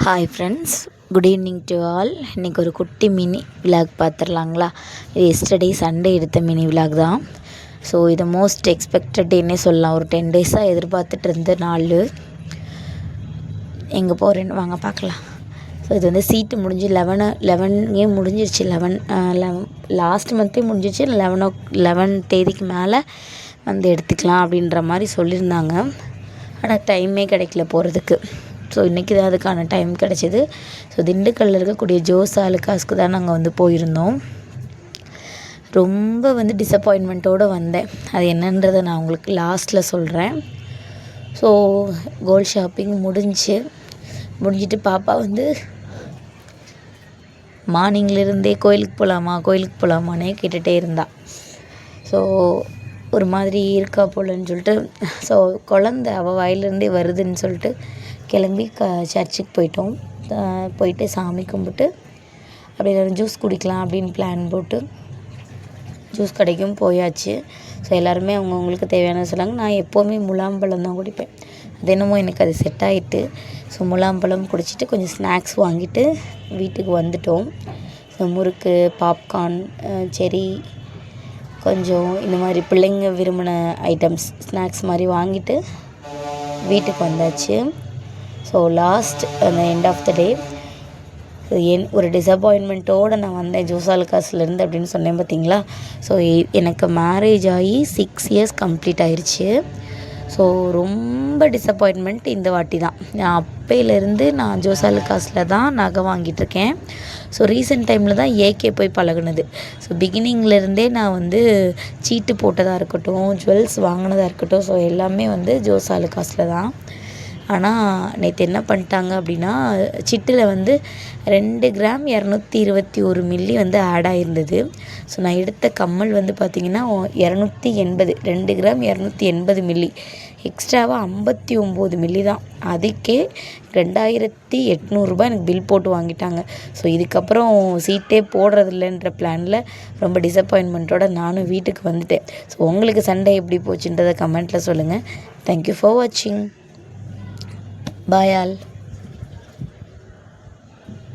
Hi friends, good evening to all. இன்றைக்கி ஒரு குட்டி மினி விலாக் பார்த்துடலாங்களா? இது எஸ்டர்டே சண்டே எடுத்த மினி விலாக் தான். ஸோ இது மோஸ்ட் எக்ஸ்பெக்டட் டேன்னே சொல்லலாம். ஒரு 10 டேஸாக எதிர்பார்த்துட்டு இருந்த நாள். எங்கே போகிறேன்னு வாங்க பார்க்கலாம். ஸோ இது வந்து சீட்டு முடிஞ்சு 11 முடிஞ்சிருச்சு. 11 லாஸ்ட் மந்த்தே முடிஞ்சிருச்சு. 11 தேதிக்கு மேலே வந்து எடுத்துக்கலாம் அப்படின்ற மாதிரி சொல்லியிருந்தாங்க. ஆனால் டைமே கிடைக்கல போகிறதுக்கு. ஸோ இன்றைக்கி தான் அதுக்கான டைம் கிடச்சிது. ஸோ திண்டுக்கல்லில் இருக்கக்கூடிய ஜோஸ் ஆலுக்காஸ்க்கு தான் நாங்கள் வந்து போயிருந்தோம். ரொம்ப வந்து டிசப்பாயின்மெண்ட்டோடு வந்தேன். அது என்னன்றதை நான் உங்களுக்கு லாஸ்ட்டில் சொல்கிறேன். ஸோ கோல்ட் ஷாப்பிங் முடிஞ்சிட்டு பாப்பா வந்து மார்னிங்லேருந்தே கோயிலுக்கு போகலாமானே கேட்டுகிட்டே இருந்தா. ஸோ ஒரு மாதிரி இருக்கா போலன்னு சொல்லிட்டு, ஸோ குழந்த அவள் வாயிலேருந்தே வருதுன்னு சொல்லிட்டு கிளம்பி சர்ச்சுக்கு போயிட்டு சாமி கும்பிட்டு அப்படியே ஜூஸ் குடிக்கலாம் அப்படின்னு பிளான் போட்டு ஜூஸ் கடைக்கும் போயாச்சு. ஸோ எல்லாருமே அவங்கவுங்களுக்கு தேவையானது சொன்னாங்க. நான் எப்போவுமே முலாம்பழம் தான் குடிப்பேன். அது என்னமோ எனக்கு அது செட் ஆகிட்டு. ஸோ முலாம்பழம் குடிச்சிட்டு கொஞ்சம் ஸ்நாக்ஸ் வாங்கிட்டு வீட்டுக்கு வந்துட்டோம். ஸோ முறுக்கு, பாப்கார்ன், செரி, கொஞ்சம் இந்த மாதிரி பிள்ளைங்க விரும்பின ஐட்டம்ஸ் ஸ்நாக்ஸ் மாதிரி வாங்கிட்டு வீட்டுக்கு வந்தாச்சு. ஸோ லாஸ்ட் அந்த எண்ட் ஆஃப் த டே ஒரு டிசப்பாயின்மெண்ட்டோடு நான் வந்தேன் ஜோஸ் ஆலுக்காஸ்லேருந்து அப்படின்னு சொன்னேன் பார்த்தீங்களா. ஸோ எனக்கு மேரேஜ் ஆகி 6 இயர்ஸ் கம்ப்ளீட் ஆயிடுச்சு. ஸோ ரொம்ப டிசப்பாயின்மெண்ட் இந்த வாட்டி தான். நான் அப்பையிலேருந்து நான் ஜோஸ் ஆலுக்காஸில் தான் நகை வாங்கிட்டுருக்கேன். ஸோ ரீசெண்ட் டைமில் தான் ஏகே போய் பழகுனது. ஸோ பிகினிங்லேருந்தே நான் வந்து சீட்டு போட்டதாக இருக்கட்டும், ஜுவல்ஸ் வாங்கினதாக இருக்கட்டும், ஸோ எல்லாமே வந்து ஜோஸ் ஆலுக்காஸில் தான். ஆனால் நேற்று என்ன பண்ணிட்டாங்க அப்படின்னா, சிட்டில் வந்து 2 கிராம் 221 மில்லி வந்து ஆட் ஆகிருந்தது. ஸோ நான் எடுத்த கம்மல் வந்து பார்த்திங்கன்னா 280, 2 கிராம் 280 மில்லி, எக்ஸ்ட்ராவாக 59 மில்லி தான். அதுக்கே 2800 எனக்கு பில் போட்டு வாங்கிட்டாங்க. ஸோ இதுக்கப்புறம் சீட்டே போடுறதில்லன்ற பிளானில் ரொம்ப டிசப்பாயின்மெண்ட்டோடு நானும் வீட்டுக்கு வந்துட்டேன். ஸோ உங்களுக்கு சண்டே எப்படி போச்சுன்றதை கமெண்ட்டில் சொல்லுங்கள். தேங்க்யூ ஃபார் வாட்சிங். Bye all.